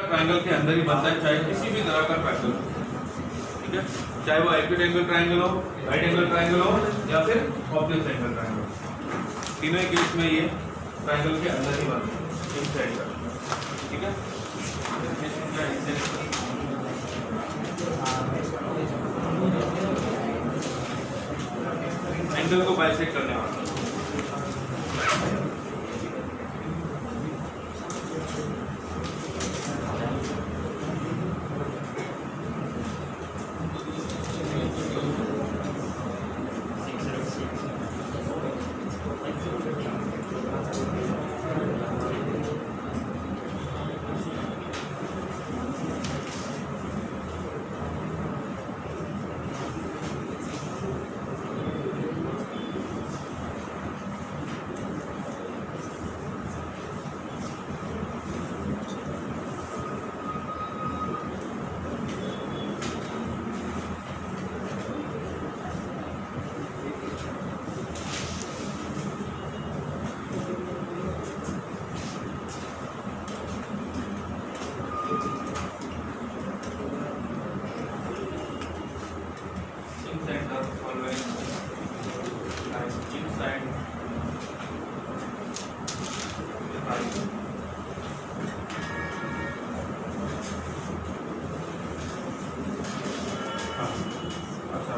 Triangle के अंदर ही बनता है, चाहे किसी भी तरह का ट्रायंगल हो, ठीक है, चाहे वो एक्यूट एंगल ट्रायंगल हो, राइट एंगल ट्रायंगल हो या फिर ऑब्लिक एंगल ट्रायंगल, तीनों केस में ये ट्रायंगल के अंदर ही बनता है, इनसाइड का, ठीक है। एंगल को बाइसेक्ट करने वाला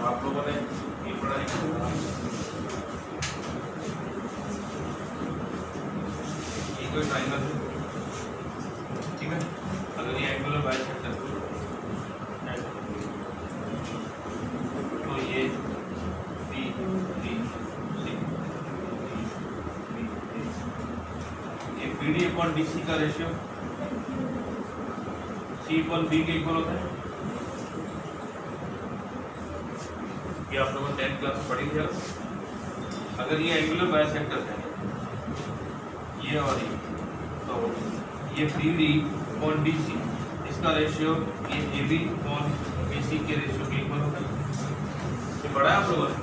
आप लोगों ने ये पढ़ा है, ये कोई ट्रायंगल है, ठीक है, अगर ये एंगुलर बाइसेक्टर तो ये बी डी सी, ये BD अपॉन DC का रेशियो C अपॉन B के इक्वल होता है। ये आप लोगों ने 10th क्लास में पढ़ी थी। अगर ये एंगुलर बाइसेक्टर है ये और ये, तो ये BD अपॉन DC इसका रेशियो ये AB अपॉन AC के रेशियो के इक्वल होता है। ये पढ़ा है आप लोगों ने?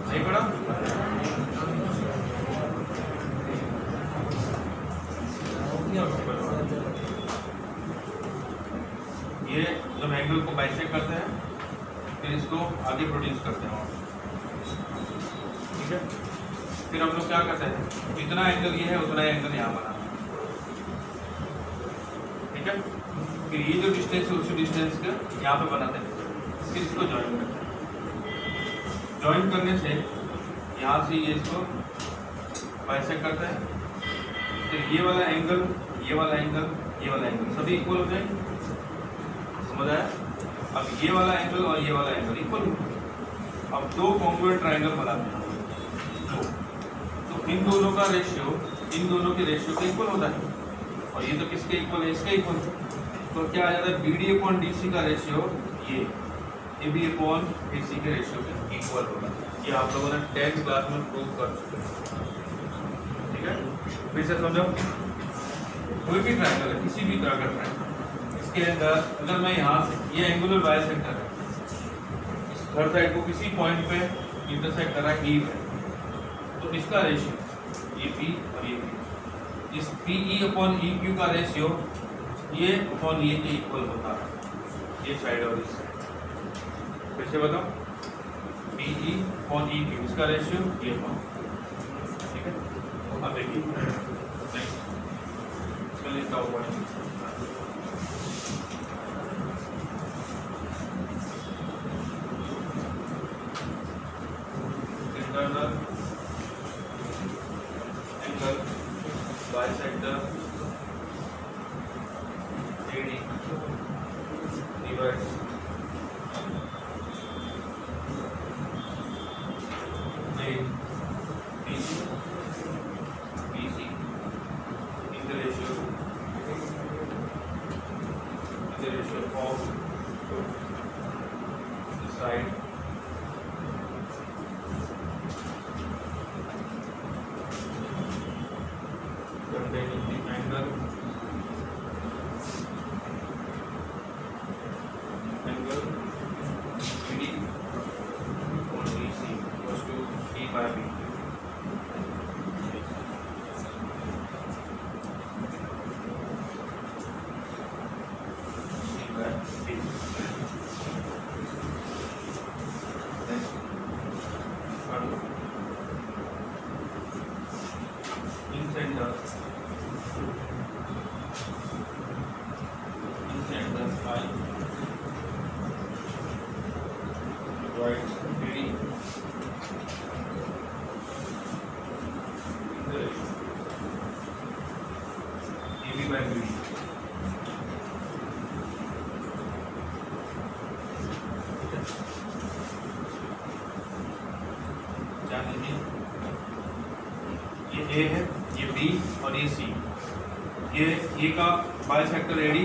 नहीं पढ़ा? ये जब एंगल को बाइसेक्ट करते हैं फिर इसको आगे प्रोड्यूस करते हैं, ठीक है। फिर हम लोग क्या करते हैं, जितना एंगल ये है उतना एंगल यहाँ बना, ठीक है। फिर ये जो डिस्टेंस है उसी डिस्टेंस का यहाँ पे बनाते हैं, फिर इसको ज्वाइन करते हैं। ज्वाइन करने से यहाँ से ये इसको बाइसेक्ट करता है, तो ये वाला एंगल, ये वाला एंगल, ये वाला एंगल सभी इक्वल हो जाएंगे, समझ आया? अब ये वाला एंगल और ये वाला एंगल इक्वल हो, अब दो कॉन्ग्रुएंट ट्रायंगल बनाते हैं तो इन दोनों का रेशियो इन दोनों के रेशियो के इक्वल होता है, और ये तो किसके इक्वल है, इसके इक्वल। तो क्या आ जाता है, BD अपॉन DC का रेशियो ये AB अपॉन AC के रेशियो के इक्वल होगा। ये आप लोगों ने 10th क्लास में प्रूव कर चुके हैं, ठीक है। फिर से समझो, कोई भी ट्रायंगल है, किसी भी तरह का ट्रायंगल, इसके अंदर अगर मैं यहाँ से, ये एंगुलर बाइसेक्टर है, इस थर्ड साइड को किसी पॉइंट पे इंटरसेक्ट कर रहा है E पे, तो इसका रेशियो ये P और ये P, इस PE अपॉन EQ का रेशियो ये अपॉन ये के इक्वल होता है, ये साइड और इस साइड। फिर से बताओ, PE अपॉन EQ इसका रेशियो ये अपॉन, ठीक है। अब देखिए नेक्स्ट इसमें लिखता हूँ point, internal angle bisector AD divides BC in the ratio of the side containing the angle BD on DC equals to C by B. In centre I right AD AB by BD ध्यान दीजिए, ये A है, ये B और ये C, ये A का bisector AD,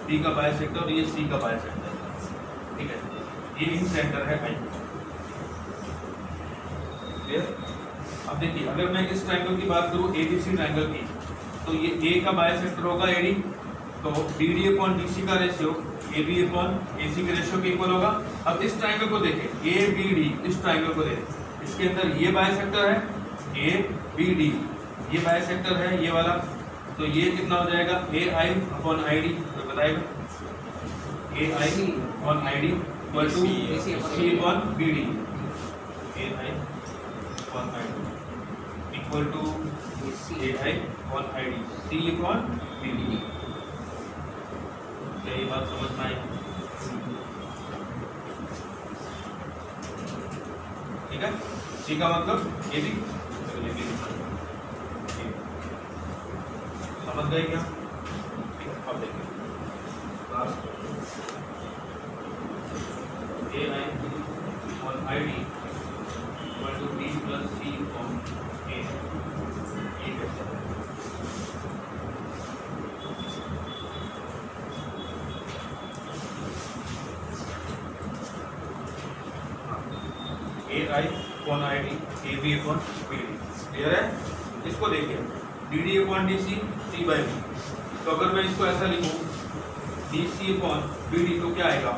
B का बाइसेक्टर और ये C का बाइसेक्टर, ठीक है। ये इन सेंटर है I, क्लियर। अब देखिए, अगर मैं इस ट्रायंगल की बात करूं ABC ट्रायंगल की, तो ये A का बाइसेक्टर होगा AD, तो BD अपॉन BC का रेशियो AB अपॉन AC के रेशियो के इक्वल होगा। अब इस ट्रायंगल को देखें, ABD, इस ट्रायंगल को देखें, इसके अंदर ये बाइसेक्टर है ABD, ये बाइसेक्टर है ये वाला, तो ये कितना हो जाएगा AI अपॉन ID, तो बताएगा AI upon ID equal to C upon BD, AI upon ID equal to AI upon ID, C upon BD। क्या ये बात समझ में आई? ठीक है, C का मतलब ये भी समझ गए क्या? अब देखिए लास्ट AI और ID equal to B plus C upon A, ये कैसे है? AI upon ID, AB upon BD, clear है? इसको देखिए, BD upon DC, C by B, तो अगर मैं इसको ऐसा लिखूं DC अपॉन BD, तो क्या आएगा?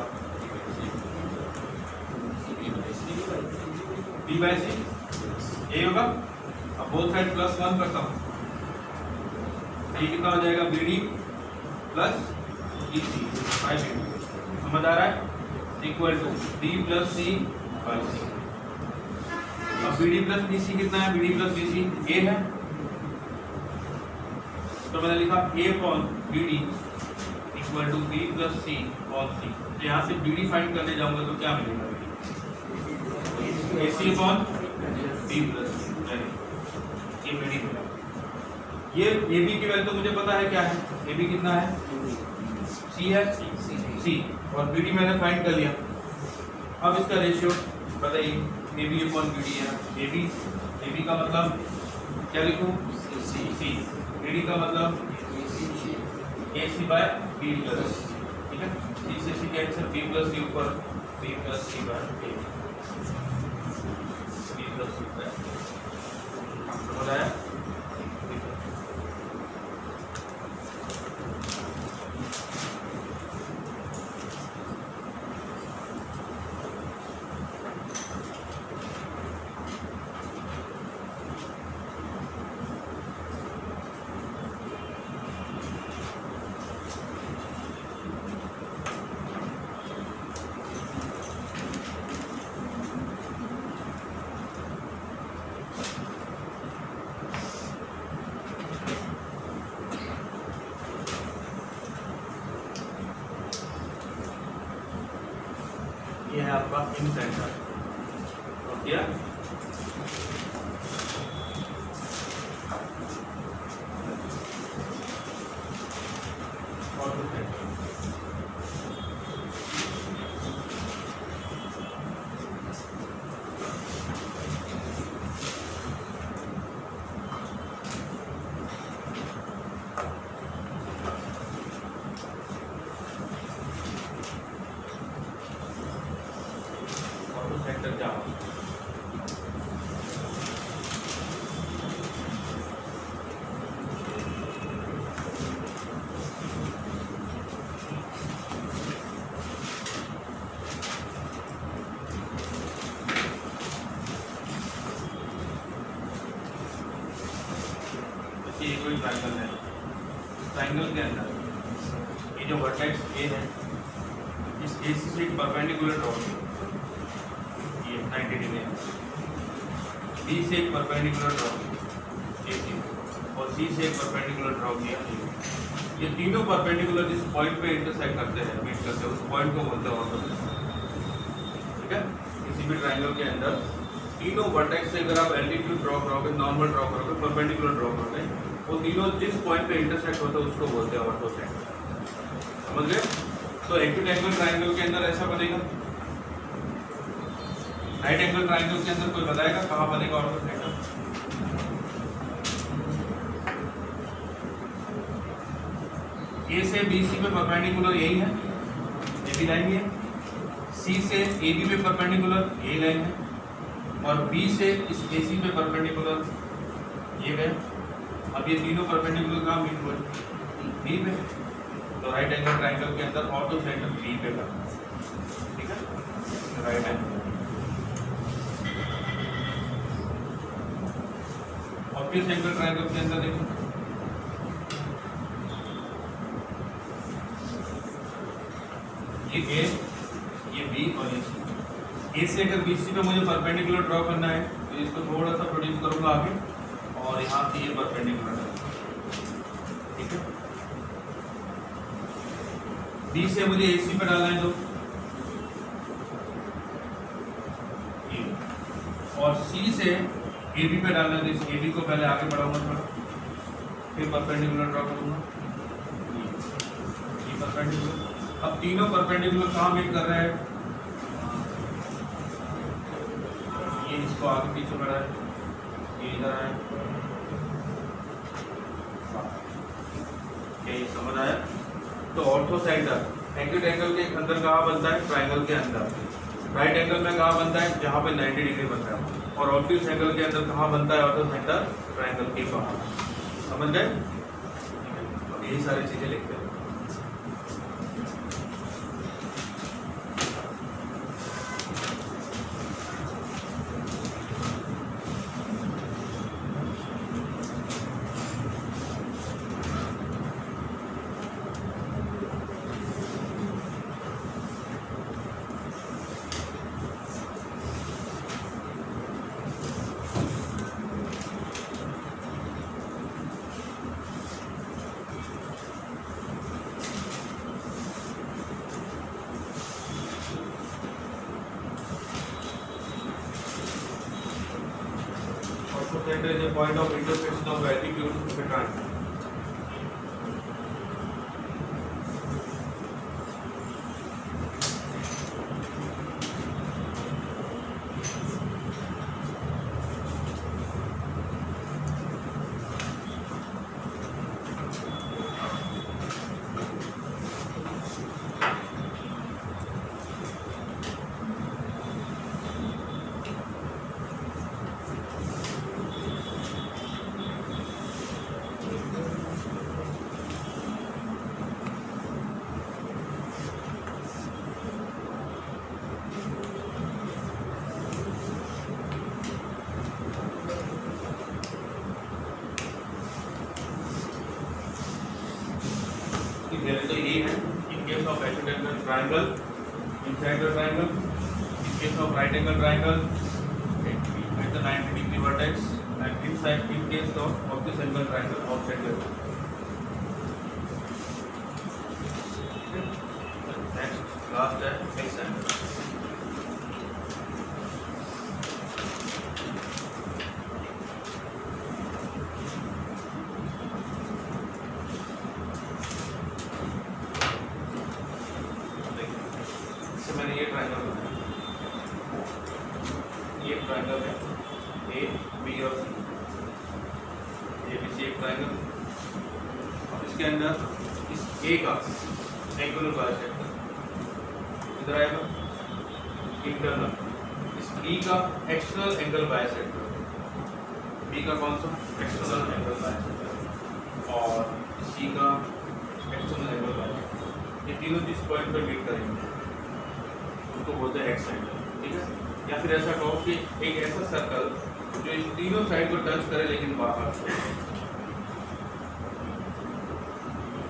B बाई C, ये होगा। अब बोथ साइड प्लस 1 करता हूँ, ये कितना हो जाएगा? BD plus EC by BD, समझ आ रहा है? Equal to D plus C by C। अब BD प्लस BC कितना है? BD प्लस BC A है, तो मैंने लिखा A upon BD equal to B plus C upon C। तो यहाँ से BD फाइंड करने जाऊंगा तो क्या मिलेगा? AC upon B plus C, ये BD मिला। ये AB की वैल्यू तो मुझे पता है क्या है, AB कितना है? C है, C, और BD मैंने फाइंड कर लिया। अब इसका रेशियो बताइए, AB अपॉन BD है, AB का मतलब क्या लिखूं? C, BD का मतलब AC बाय B प्लस, ठीक है। C से C cancel, B plus C ऊपर, B plus C by A, B plus C by, समझ आया? ये है आपका इन सेंटर, और क्या और सेक्टर क्या होगा? ये कोई ट्रायंगल है, ट्रायंगल के अंदर ये जो वर्टेक्स A है, इस AC से एक परपेंडिकुलर ड्रॉ किया, ये 90 डिग्री है। B से एक परपेंडिकुलर ड्रॉ किया AC, और C से एक परपेंडिकुलर ड्रॉ किया। ये तीनों परपेंडिकुलर जिस पॉइंट पे इंटरसेक्ट करते हैं, मीट करते हैं, उस पॉइंट को बोलते हैं ऑर्थोगोनल। ठीक है, किसी भी ट्रायंगल के अंदर तीनों वर्टेक्स से अगर आप एल्टीट्यूड ड्रॉ करोगे, नॉर्मल ड्रॉ करोगे, परपेंडिकुलर ड्रॉ करोगे, वो तीनों जिस पॉइंट पे इंटरसेक्ट होते हैं उसको बोलते हैं ऑर्थोसेंटर। समझ गए? तो एक्यूट एंगल ट्रायंगल के अंदर ऐसा बनेगा। राइट एंगल ट्रायंगल के अंदर कोई बताएगा कहाँ बनेगा ऑर्थोसेंटर? ए से BC पे परपेंडिकुलर यही है, ये भी लाइन है। C से AB पे परपेंडिकुलर यही लाइन है, और B से इस AC पे परपेंडिकुलर ये गए। अब ये तीनों परपेंडिकुलर कहाँ मीट हुए? B पे। तो राइट एंगल ट्रायंगल के अंदर ऑर्थोसेंटर B पे का, ठीक है, right angle. Obvious angle triangle के अंदर देखो, ये A, ये B और ये C। A से अगर BC पे मुझे परपेंडिकुलर ड्रॉ करना है तो इसको थोड़ा सा प्रोड्यूस करूंगा आगे, और यहाँ से ये परपेंडिकुलर है, ठीक है। B से मुझे AC पे डालना है तो ये, और C से AB पे डालना है तो इस AB को पहले आगे बढ़ाऊंगा थोड़ा, फिर परपेंडिकुलर ड्रॉ करूंगा, ये परपेंडिकुलर। अब तीनों परपेंडिकुलर कहाँ मीट कर रहे हैं? ये इसको आगे पीछे बढ़ा है, ये इधर है। ये समझ आया? तो ऑर्थोसेंटर एक्यूट एंगल के अंदर कहाँ बनता है? ट्रायंगल के अंदर। राइट एंगल में कहाँ बनता है? जहाँ पे 90 डिग्री बनता है। और ऑब्ट्यूज एंगल के अंदर कहाँ बनता है ऑर्थोसेंटर? ट्रायंगल के बाहर। समझ गए? अब यही सारी चीजें लिखते हैं। Center is a point of intersection of altitude of a triangle. तो ये है in case of acute angle triangle, inside the triangle, in case of right angle triangle, at the 90 degree vertex, and inside in case of obtuse angle triangle outside the next last है fixed angle. मैंने ये triangle बनाया, ये triangle है A, B और C, ये भी एक ट्रायंगल। अब इसके अंदर इस A का एंगुलर बाइसेक्टर इधर आएगा इंटरनल, इस B का एक्सटर्नल एंगल बाइसेक्टर, B का कौन सा? एक्सटर्नल एंगल बाइसेक्टर, और C का एक्सटर्नल एंगल बाइसेक्टर। ये तीनों जिस पॉइंट पर मीट करेंगे उसको बोलते हैं एक्स एंगल, ठीक है। या फिर ऐसा कहो कि एक ऐसा सर्कल जो इस तीनों साइड को टच करे लेकिन बाहर से,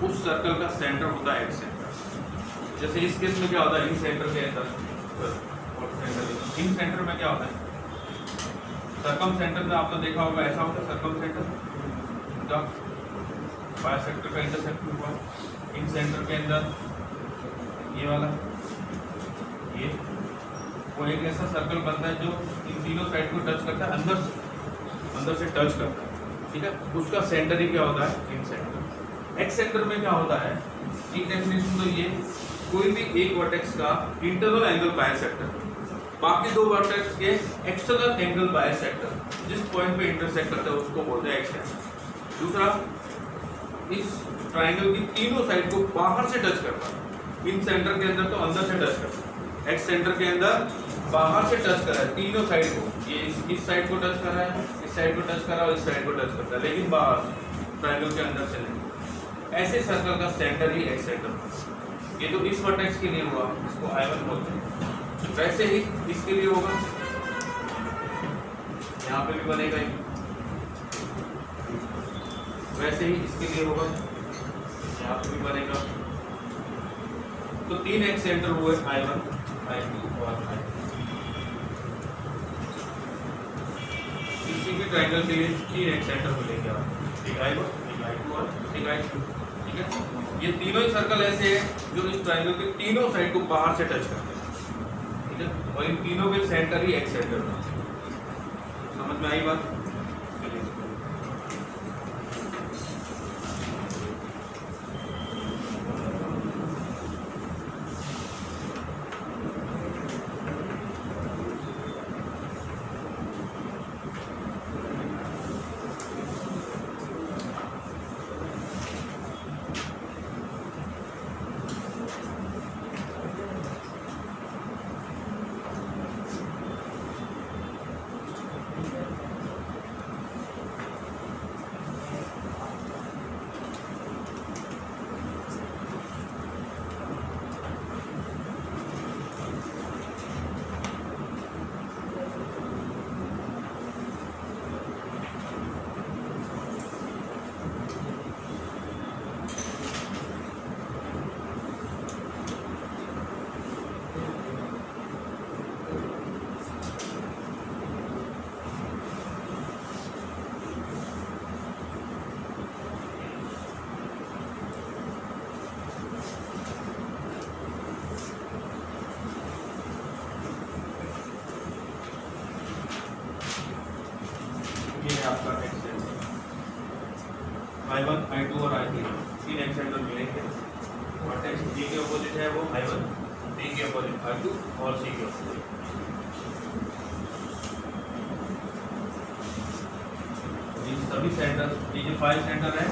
उस सर्कल का सेंटर होता है एक्स सेंटर। जैसे इस केस में क्या होता है, इन सेंटर के अंदर इन सेंटर में क्या होता है, सर्कम सेंटर में आपने देखा होगा ऐसा होता है सर्कम सेंटर, बायसेक्टर का इंटरसेक्ट हुआ इन सेंटर के अंदर, ये वाला ये वो एक ऐसा सर्कल बनता है जो इन तीनों साइड को टच करता है, अंदर से टच करता है, ठीक है, उसका सेंटर ही क्या होता है, इन सेंटर। एक्स सेंटर में क्या होता है, एक डेफिनेशन तो ये, कोई भी एक वर्टेक्स का इंटरनल एंगल बायसेक्टर, बाकी दो वर्टेक्स के एक्सटर्नल एंगल बायसेक्टर जिस पॉइंट पे इंटरसेक्ट करता है उसको बोलते हैं एक्स सेंटर। दूसरा, इस ट्राइंगल की तीनों साइड को बाहर से टच करता है, इन सेंटर के अंदर तो अंदर से टच करता है, एक्स सेंटर के अंदर बाहर से टच कर रहा है तीनों साइड को, ये इस साइड को टच कर रहा है, इस साइड को टच कर रहा है और इस साइड को टच करता है, लेकिन बाहर ट्रायंगल के अंदर से नहीं। ऐसे सर्कल का सेंटर ही एक्स सेंटर। ये तो इस वर्टेक्स के लिए हुआ, इसको I1 बोलते हैं। वैसे ही इसके लिए होगा, यहाँ पे भी बनेगा ही, वैसे ही इसके लिए होगा, यहाँ पे भी बनेगा। तो तीन एक्स सेंटर हुए, I1, I2 और I3। किसी भी ट्रायंगल के लिए तीन एक्स सेंटर मिलेंगे आपको, एक I1, एक I2 और एक I3, ठीक है। ये तीनों ही सर्कल ऐसे हैं जो इस ट्रायंगल के तीनों साइड को बाहर से टच करते हैं, ठीक है, और इन तीनों के सेंटर ही एक्स सेंटर है। समझ में आई बात? आपका एक्स सेंटर I1, I2 और I3 तीन एक्स सेंटर मिलेंगे। वर्टेक्स G के अपोजिट है वो I1, D के अपोजिट I2 और C के अपोजिट। ये सभी सेंटर, ये 5 सेंटर है,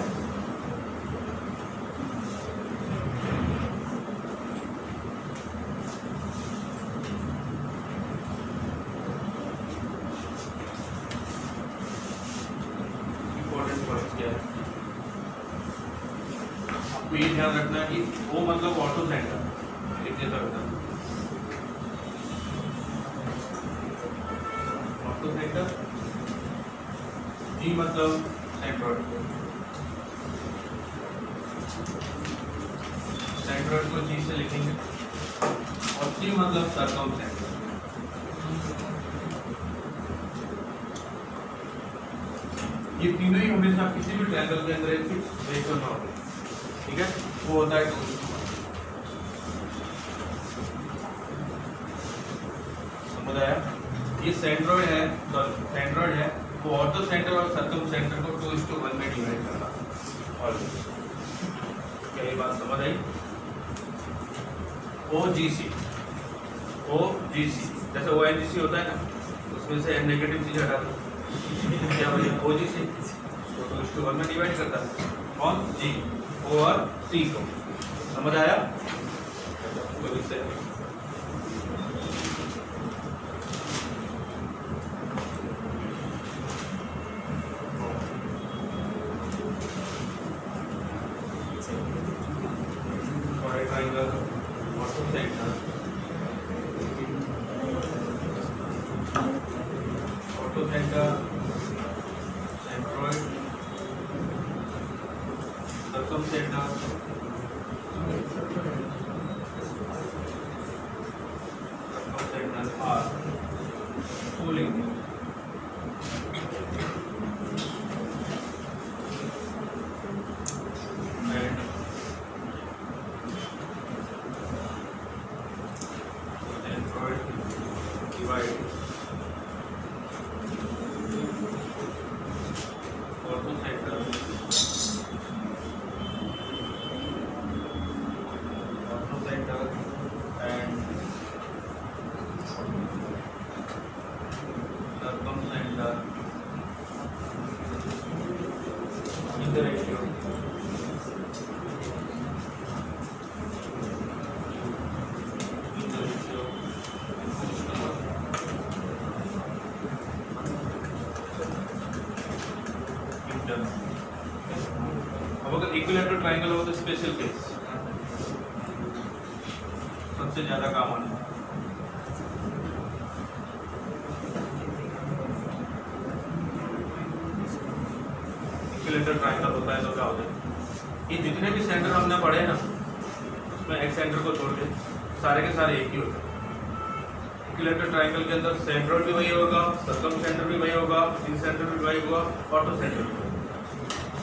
ये ध्यान रखना है कि वो मतलब ऑटो सेंटर लिख देता रहता है, ऑटो सेंटर, जी मतलब सेंट्रोइड, सेंट्रोइड को जी से लिखेंगे, और सी मतलब सर्कम सेंटर। ये तीनों ही हमेशा किसी भी ट्रायंगल के अंदर एक फिक्स रेशियो में होते हैं, ठीक है, वो होता है 2:1। समझ आया? ये सेंट्रोइड है, सेंट्रोइड है, वो ऑर्थो सेंटर और सर्कम सेंटर को 2:1 में डिवाइड करता है। और क्या ये बात समझ आई? OGC, जैसे ONGC होता है ना, उसमें से नेगेटिव चीज हटा दो, क्या बोलिए OGC तो 2:1 में डिवाइड करता है, कौन? G और C को। समझ आया? तो इससे triangle, ortho centre, centroid, circum centre, triangle होगा तो स्पेशल केस सबसे ज्यादा काम आने वाला। इक्विलेटरल ट्राइंगल होता है तो क्या होता है, ये जितने भी सेंटर हमने पढ़े ना उसमें एक सेंटर को छोड़ के सारे के सारे एक ही होते हैं। इक्विलेटरल ट्राइंगल के अंदर सेंट्रोइड भी वही होगा, सर्कम सेंटर भी वही होगा, सी सेंटर भी वही होगा, ऑटो सेंटर भी वही होगा,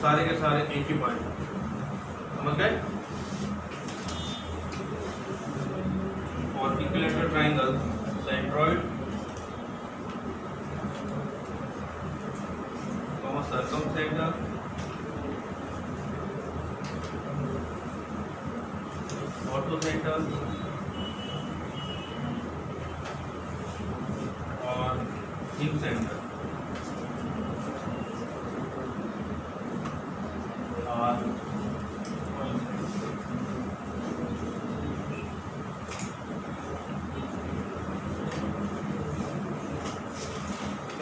सारे के सारे एक ही पॉइंट। समझ गए? और equilateral triangle centroid circum centre auto centre और हिप सेंटर और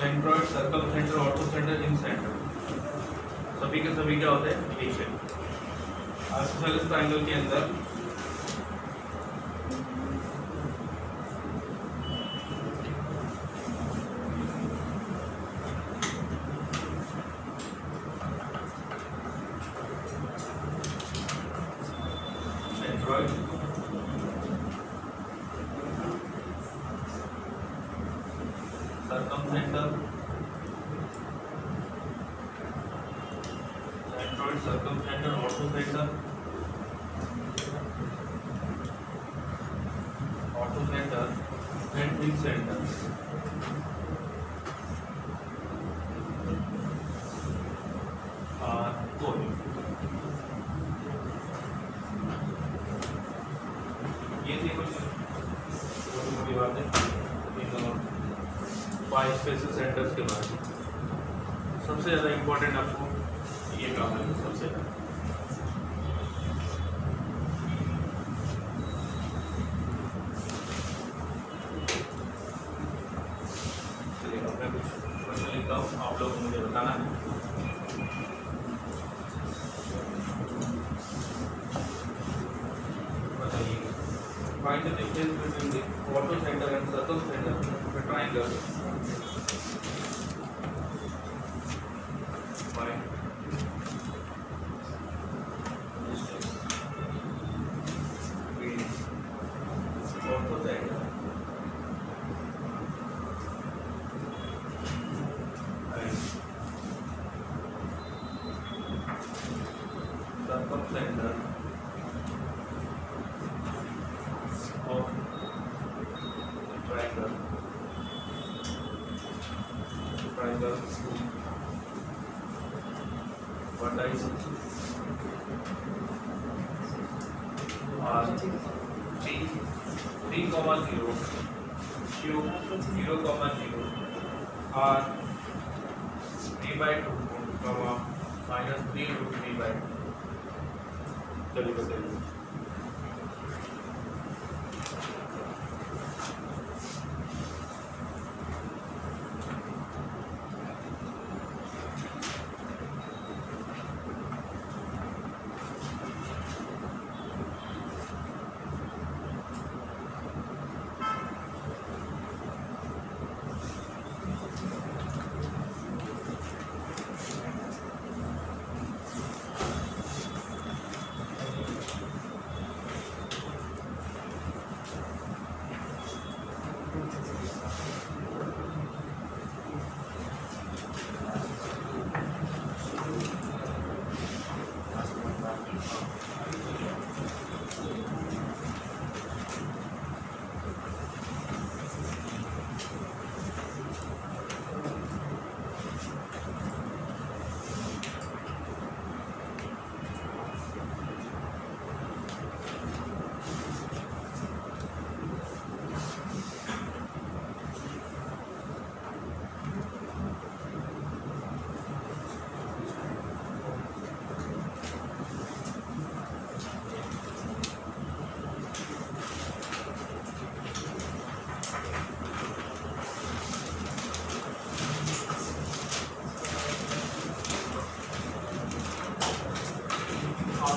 centroid circle centre auto centre hip centre सभी के सभी क्या होते हैं एक है। आइसोसेलेस ट्रायंगल के अंदर centroid circum centre circum centre auto centre and hip centre. ये थी कुछ छोटी बातें फाइव स्पेशल सेंटर्स के बारे में। सबसे ज़्यादा इम्पोर्टेंट आपको ये काम है सबसे ज़्यादा। चलिए अब मैं कुछ प्रश्न लिखता हूँ, आप लोग मुझे बताना है। बताइए find the difference between the auto centre and circle centre of a triangle. Circum center of triangle vertices are 3, 0, Q 0, 0 are 3/2, -3√3/2। चलिए बताइए।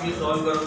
आप ये सॉल्व करो।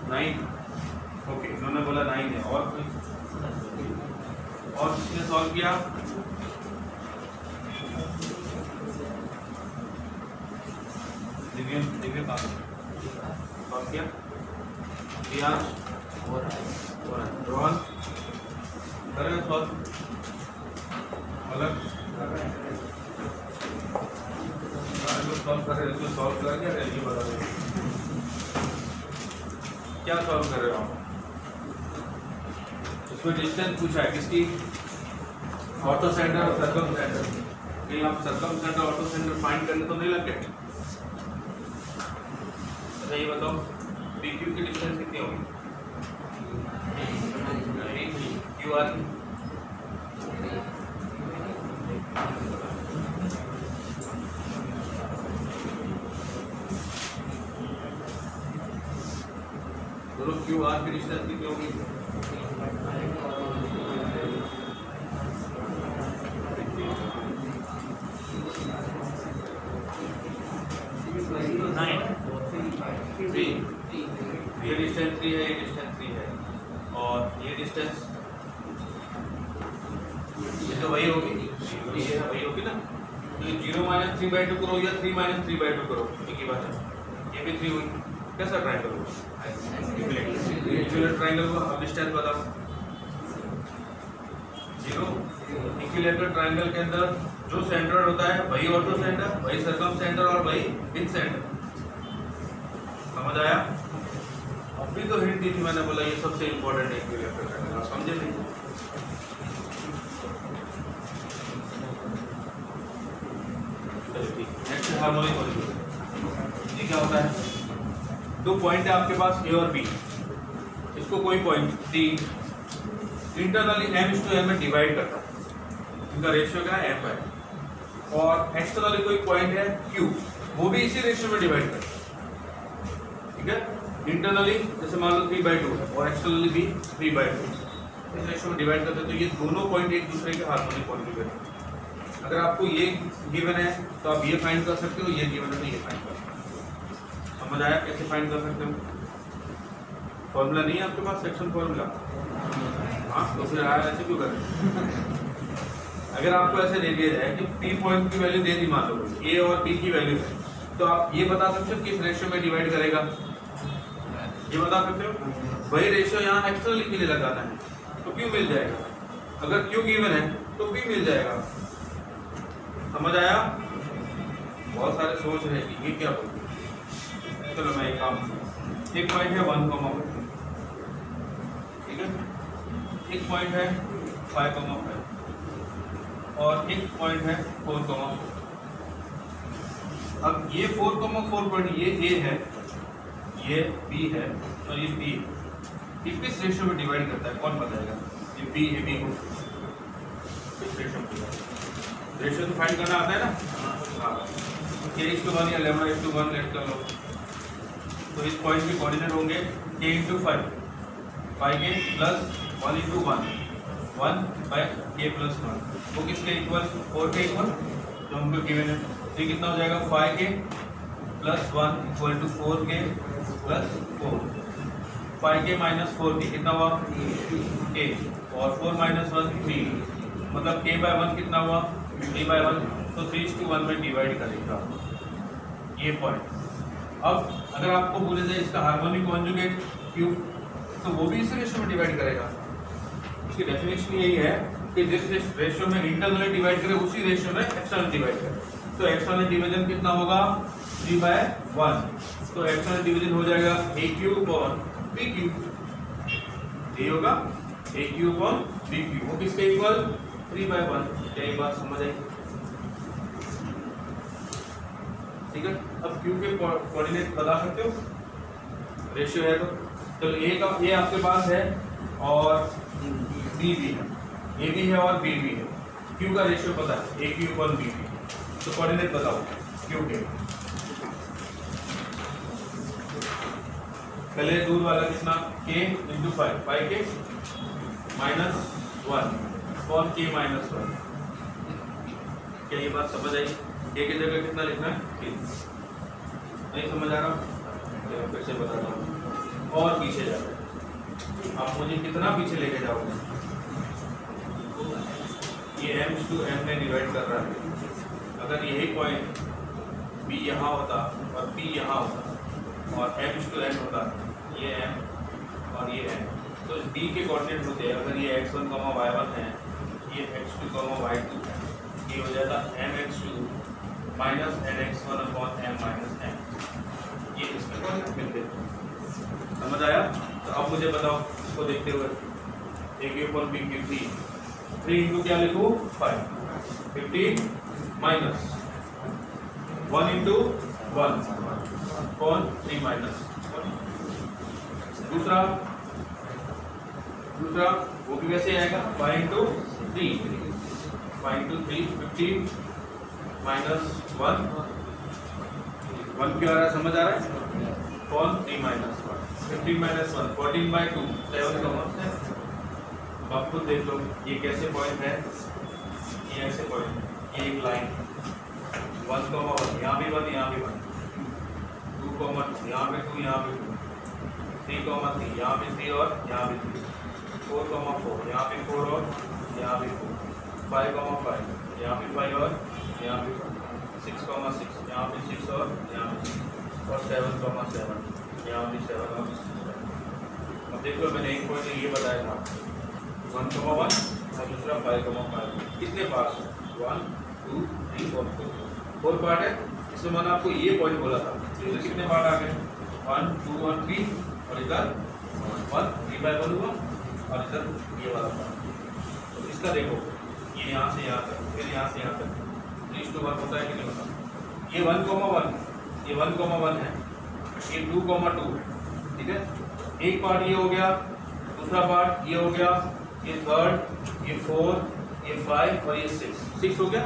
नाइन, ओके, इन्होंने बोला 9 है। और कोई और किसने सॉल्व किया? दिव्य का सॉल्व किया। रियाज और रोहन कर रहे हो सॉल्व? अलग सॉल्व कर रहे हो? सॉल्व कर क्या ये बता रहे क्या सॉल्व कर रहे हो आप? इसमें डिस्टेंस पूछा है किसकी? ऑर्थो सेंटर और सर्कम सेंटर। कहीं आप circum centre ortho centre find करने तो नहीं लग गए? अच्छा ये बताओ PQ की डिस्टेंस कितनी होगी? QR की दोनों QR की डिस्टेंस कितनी होगी? ये डिस्टेंस 3 है, ये डिस्टेंस 3 है और ये डिस्टेंस ये तो वही होगी, ये वही होगी ना। तो 0 - 3/2 करो या 3 - 3/2 करो, एक ही बात है। ये भी 3 हुई। कैसा ट्रायंगल होगा? इक्विलेटरल ट्रायंगल को अब डिस्टेंस बताओ। 0 इक्विलेटरल ट्रायंगल के अंदर जो सेंटर होता है वही ऑर्थो सेंटर, वही सर्कम सेंटर और वही पिन सेंटर। समझ आया? अभी तो हिंट दी थी मैंने, बोला ये सबसे इंपॉर्टेंट है इक्विलेटरल ट्रायंगल। आप समझे नहीं? चलिए ठीक। Next harmonic molecule. ये क्या होता है? 2 पॉइंट है आपके पास A और B। इसको कोई पॉइंट D इंटरनली M/M में डिवाइड करता है। इनका रेशियो क्या है? M है। और एक्सटर्नली कोई पॉइंट है Q, वो भी इसी रेशियो में डिवाइड करता है। ठीक है? इंटरनली जैसे मान लो 3/2 है और एक्सटर्नली भी 3/2 इस रेशियो में डिवाइड करते हैं। तो ये दोनों पॉइंट एक दूसरे के हार्मोनिक कॉन्जुगेट है। अगर आपको ये गिवन है तो आप ये फाइंड कर सकते हो, ये गिवन है तो ये फाइंड कर सकते हो। समझ आया कैसे फाइंड कर सकते हो? फॉर्मूला नहीं है आपके पास, सेक्शन फॉर्मूला? हाँ, तो फिर आया ऐसे क्यों करें? अगर आपको ऐसे दे दिया जाए कि P पॉइंट की वैल्यू दे दी, मान लो A और B की वैल्यू है, तो आप ये बता सकते हो किस रेशियो में डिवाइड करेगा। ये बता सकते हो? वही रेशियो यहाँ एक्सटर्नली के लिए लगाना है तो क्यू मिल जाएगा, अगर क्यू गिवन है तो पी मिल जाएगा। समझ आया? बहुत सारे सोच रहे कि ये क्या बोलते। चलो मैं एक काम, एक पॉइंट है 1, ठीक है, एक पॉइंट है 5, और एक पॉइंट है 4, अब ये 4, पॉइंट ये ए है, ये बी है और ये बी, ये किस रेशियो में डिवाइड करता है कौन बताएगा? ये बी ए बी को किस रेशियो में? रेशियो तो फाइंड करना आता है ना? हाँ, k/1 या λ/1 लेट कर लो। तो इस पॉइंट के कोऑर्डिनेट होंगे k/5, 5k प्लस 1 × 1 1/k+1, वो किसके इक्वल? 4 के इक्वल, जो हमको गिवन है। तो कितना हो जाएगा? 5k plus 1 = 4k plus 4, 5k minus 4k कितना हुआ? k, और 4 - 1 3, मतलब k/1 कितना हुआ? 3/1, तो 3:1 में डिवाइड करेगा ये पॉइंट। अब अगर आपको बोले जाए इसका हार्मोनिक कॉन्जुगेट क्यू, तो वो भी इसी रेशियो में डिवाइड करेगा। उसकी डेफिनेशन यही है कि जिस रेशियो में इंटरनली डिवाइड करे उसी रेशियो में एक्सटर्नल डिवाइड करे। तो एक्सटर्नल डिवीजन कितना होगा? 3/1, तो एक्सटर्नल डिवीजन हो जाएगा AQ/BQ, ये होगा AQ/BQ, वो किसके इक्वल? 3/1। क्या ये बात समझ आई? ठीक है, अब Q के कोऑर्डिनेट बता सकते हो? रेशियो है तो चलो A का, ये आपके पास है और B भी है, A भी है और B भी है। Q का रेशियो पता है AQ/BQ, तो कोऑर्डिनेट बताओ Q के। पहले दूर वाला कितना? k × 5, 5k -1 और k - 1। क्या ये बात समझ आई? k की जगह कितना लिखना है? 3। नहीं समझ आ रहा? चलो फिर से बताता हूँ और पीछे जाओ। आप मुझे कितना पीछे लेके जाओगे? ये m/m में डिवाइड कर रहा है। अगर यही पॉइंट b यहाँ होता और p यहाँ होता और m/n होता, ये m और ये n, तो d के कोऑर्डिनेट होते हैं। अगर ये x1, y1 है, ये x2, y2 है, ये हो जाता mx2 माइनस nx1/m-n, ये इसके कोऑर्डिनेट मिलते हैं। समझ आया? तो अब मुझे बताओ इसको देखते हुए AQ/BQ 3 × क्या लिखूँ? 5, 15 माइनस 1 × 1 कौन? 3 माइनस 1। दूसरा वो भी वैसे आएगा 5 × 3, 15 माइनस 1 क्यों आ रहा है? समझ आ रहा है? कौन? 3 - 1, 15 - 1 14/2, 7. आप खुद देख लो ये कैसे पॉइंट है। ये ऐसे पॉइंट, ये एक लाइन 1, 1, यहाँ भी 1, यहाँ भी 1, 2, 2, यहाँ पे 2, यहाँ पे 2, 3, 3, यहाँ पे 3 और यहाँ पे 3, 4, 4, यहाँ पे 4 और यहाँ पे 4, 5, 5, यहाँ पे 5 और यहाँ पे 5, 6, 6, यहाँ पे 6 और यहाँ पे 6, और 7, 7, यहाँ पे 7 और 6। अब देखो मैंने एक पॉइंट ये बताया था 1, 1 और दूसरा 5, 5। कितने पार्ट्स हैं? 1, 2, 3 और 4 पार्ट है। इसमें मैंने आपको ये पॉइंट बोला था, तो कितने पार्ट आ गए? 1, 2 और 3, और इधर 1 3/1 हुआ, और इधर ये वाला पार्ट। तो इसका देखो ये यहाँ से यहाँ तक, फिर यहाँ से यहाँ तक 3:1 होता है कि नहीं होता? ये 1, 1, ये 1, 1 है, ये 2, 2 है, ठीक है। एक पार्ट ये हो गया, दूसरा पार्ट ये हो गया, ये 3, ये 4, ये 5 और ये 6 हो गया।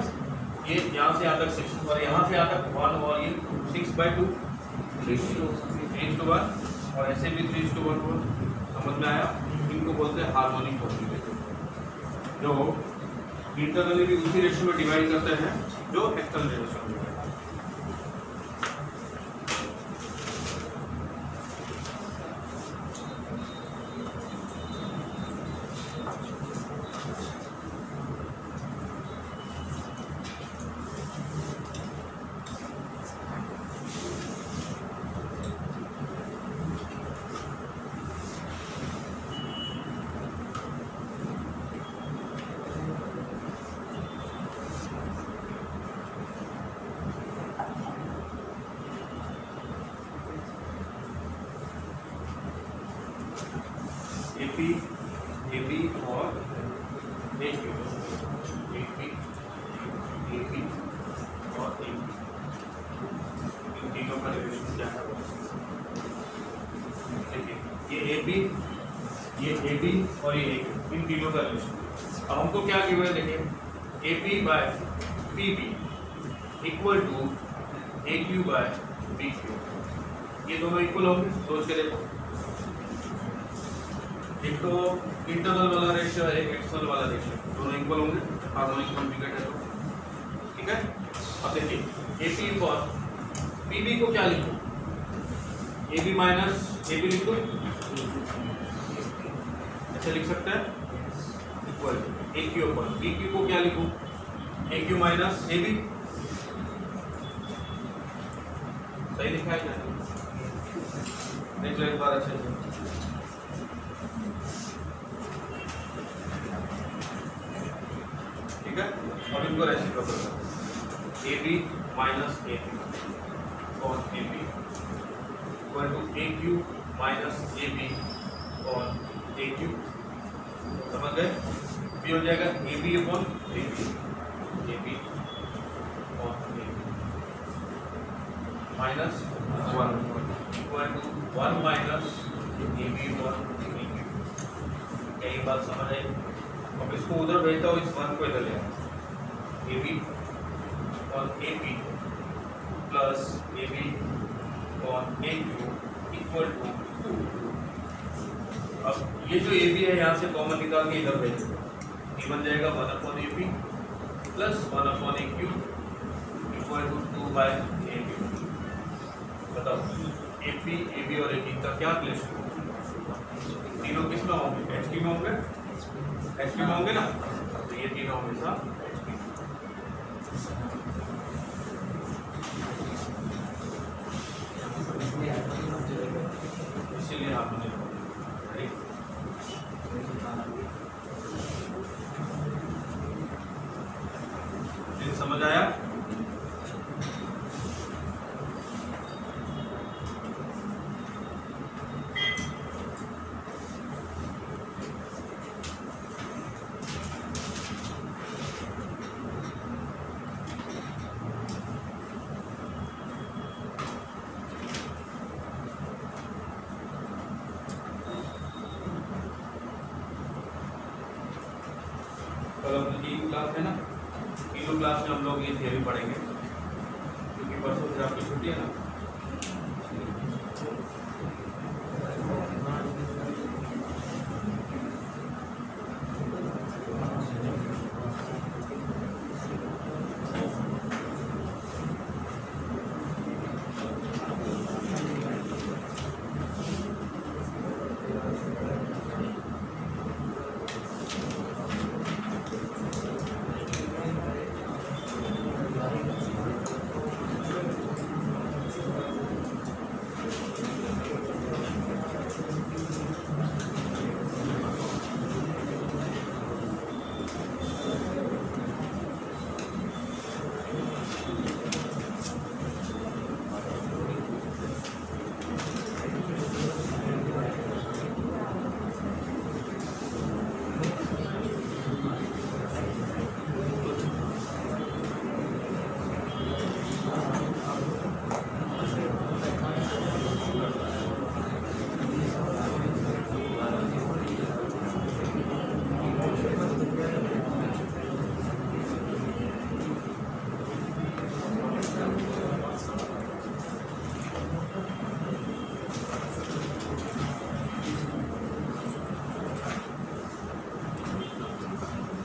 ये यहाँ से यहाँ तक 6 और यहाँ से यहाँ तक 1 और ये 6/2, 3:1 और ऐसे भी 3:1 हुआ। समझ में आया? इनको बोलते हैं हार्मोनिक कॉन्जुगेट, जो इंटरनली भी उसी रेशियो में डिवाइड करते हैं जो एक्सटर्नल रेशियो में। AP और AP और AP, इन तीनों का रिलेशन क्या है? ये AB और ये AP, इन तीनों का रिलेशन। अब हमको क्या गिवन है देखिए, AP by PB equal to AQ by BQ, ये दोनों इक्वल होंगे। सोच के देखो, एक तो इंटरनल वाला रेशियो है, एक एक्सटर्नल वाला रेशियो, दोनों इक्वल होंगे, हार्मोनिक कॉन्जुगेट है तो, ठीक है। अब देखिए AP और PB को क्या लिखो, AB माइनस AB लिखो, ऐसे लिख सकते हैं, इक्वल AQ अपॉन BQ को क्या लिखो, AQ माइनस AB, सही लिखा है क्या? देख लो एक बार अच्छे से। ठीक है, अब इनको रेसिप्रोकल करो, AB माइनस AB और AB equal to AQ minus AB और AQ, समझ गए? भी हो जाएगा AB अपॉन AB और AB minus 1 equal to 1 minus AB upon AQ। कई बात समझ आई? अब इसको उधर भेजता हूँ, इस 1 को इधर ले आओ, AB और AP प्लस AB और AQ इक्वल टू 2। अब ये जो AB है यहाँ से कॉमन निकाल के इधर भेज दो, ये बन जाएगा 1 upon AP plus 1 upon AQ equal to 2 by AQ। बताओ AP और AQ का क्या रिलेशन? तीनों किस में होंगे? HP में होंगे, HP में होंगे ना, तो ये तीनों हमेशा HP। इसीलिए आपने समझ आया? क्लास है ना, तीनों क्लास में हम लोग ये थियरी पढ़ेंगे, क्योंकि परसों से आपकी छुट्टी है ना।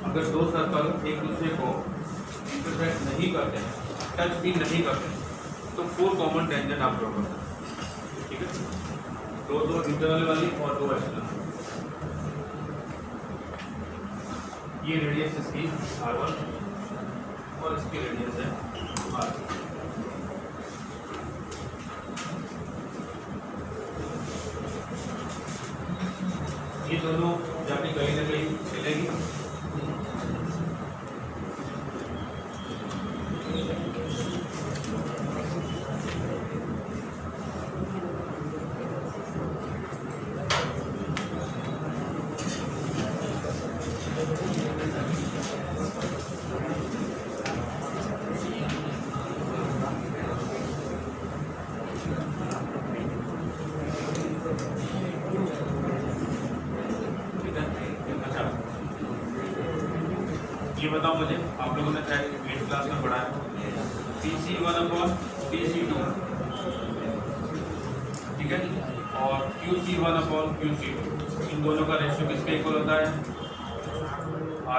अगर दो सर्कल एक दूसरे को इंटरसेक्ट नहीं करते हैं, टच भी नहीं करते हैं, तो 4 कॉमन टेंजेंट आप ड्रॉ कर सकते हैं। ठीक है, दो इंटरनल वाली और 2 एक्सटर्नल। ये रेडियस इसकी R1 और इसकी रेडियस है R2। ये दोनों जाके कहीं ना कहीं मिलेगी। ये बताओ मुझे, आप लोगों ने शायद 8th क्लास में पढ़ा है PC1/PC2, ठीक है, और QC1/QC2, इन दोनों का रेशियो किसके इक्वल होता है?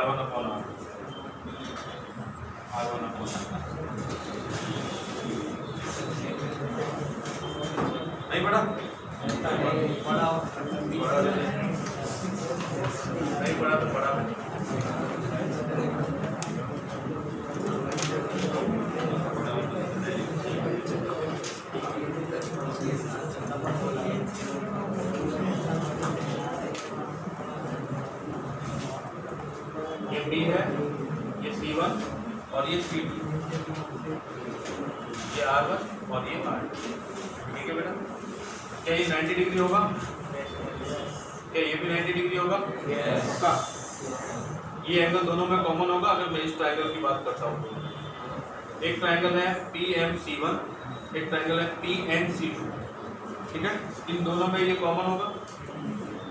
R1/R, नहीं पढ़ा? नहीं पढ़ा तो पढ़ा ये B है, ये C1 और ये C2, ये R1 और ये R, ठीक है बेटा? क्या ये 90 डिग्री होगा? क्या ये भी 90 डिग्री होगा? पक्का? ये एंगल दोनों में कॉमन होगा अगर मैं इस ट्रायंगल की बात करता हूँ तो। एक ट्रायंगल है PMC1, एक ट्रायंगल है PNC2, ठीक है? इन दोनों में ये कॉमन होगा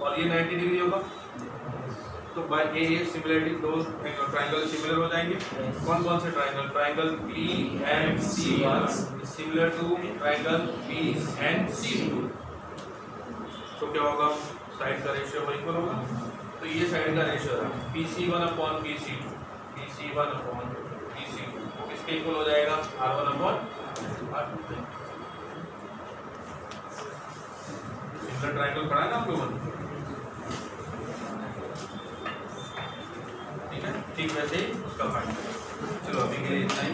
और ये 90 डिग्री होगा, तो बाय ए सिमिलरिटी दो ट्रायंगल सिमिलर हो जाएंगे। कौन कौन से triangle? Triangle PMC1 similar to triangle PNC2, तो क्या होगा? साइड का रेशियो इक्वल होगा, तो ये साइड का रेशियो है PC1/PC2, PC1/PC2 किसके इक्वल हो जाएगा? R1/R2। सिमिलर ट्रायंगल पढ़ा है ना आप लोगों ने? ठीक है, ठीक वैसे ही उसका फाइंड। चलो अभी के लिए इतना ही।